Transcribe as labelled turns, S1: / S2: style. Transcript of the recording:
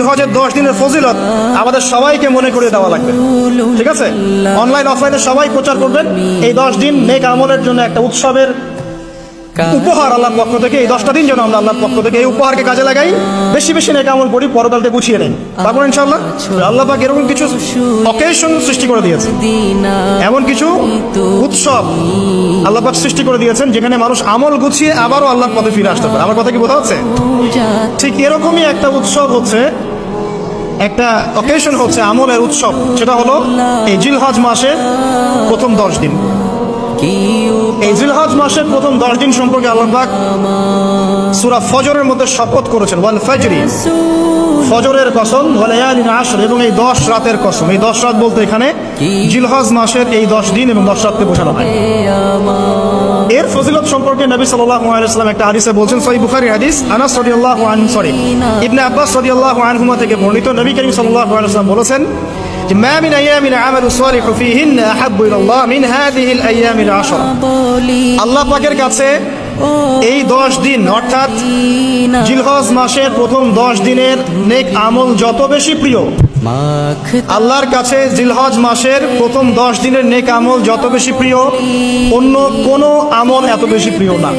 S1: জিলহজের 10 দিনের ফজিলত আমাদের সবাইকে মনে করে দেওয়া লাগবে, ঠিক আছে? অনলাইন অফলাইনে সবাই প্রচার করবেন। এই 10 দিন নেক আমলের জন্য একটা উৎসবের উপহার আল্লাহর পক্ষ থেকে। এই 10টা দিন যেন আমরা আল্লাহর পক্ষ থেকে এই উপহারকে কাজে লাগাই, বেশি বেশি নেক আমল করি, পরকালতে গুছিয়ে নেই। তারপর ইনশাআল্লাহ আল্লাহ পাক এরকম কিছু অকেশন সৃষ্টি করে দিয়েছে, এমন কিছু উৎসব আল্লাহ পাক সৃষ্টি করে দিয়েছেন যেখানে মানুষ আমল গুছিয়ে আবারও আল্লাহর পথে ফিরে আসতে পারে। আমার কথা কি বোঝা যাচ্ছে? ঠিক এরকমই একটা উৎসব হচ্ছে, একটা অকেশন হচ্ছে আমলের উৎসব, সেটা হলো এই জিলহজ মাসের প্রথম 10 দিন। এই জিলহজ মাসের প্রথম 10 দিন সম্পর্কে আল্লাহ পাক সূরা ফজরের মধ্যে শপথ করেছেন, ওয়াল ফাজরি, ফজরের কসম, ওয়া লায়ালিন আশর, এবং এই 10 রাতের কসম। এই 10 রাত বলতে এখানে জিলহজ মাসের এই 10 দিন এবং 10 রাতকে বোঝানো হয়। এর ফজিলত সম্পর্কে নবী সাল্লাল্লাহু আলাইহি ওয়াসাল্লাম একটা হাদিসে বলছেন, সহিহ বুখারীর হাদিস, আনাস রাদিয়াল্লাহু আনহু ইবনে আব্বাস রাদিয়াল্লাহু আনহুমা থেকে বর্ণিত, নবী করিম সাল্লাল্লাহু আলাইহি ওয়াসাল্লাম বলেছেন যে মা মিন আইয়ামিন আমালু সালিহু ফীহিন্না আহাব্বু ইলাল্লাহ মিন হাযিহিল আইয়ামিল আশর। আল্লাহ পাকের কাছে এই 10 দিন অর্থাৎ জিলহজ মাসের প্রথম 10 দিনের নেক আমল যত বেশি প্রিয়, আল্লাহর কাছে জিলহজ মাসের প্রথম 10 দিনের নেক আমল যত বেশি প্রিয়, অন্য কোনো আমল এত বেশি প্রিয় না।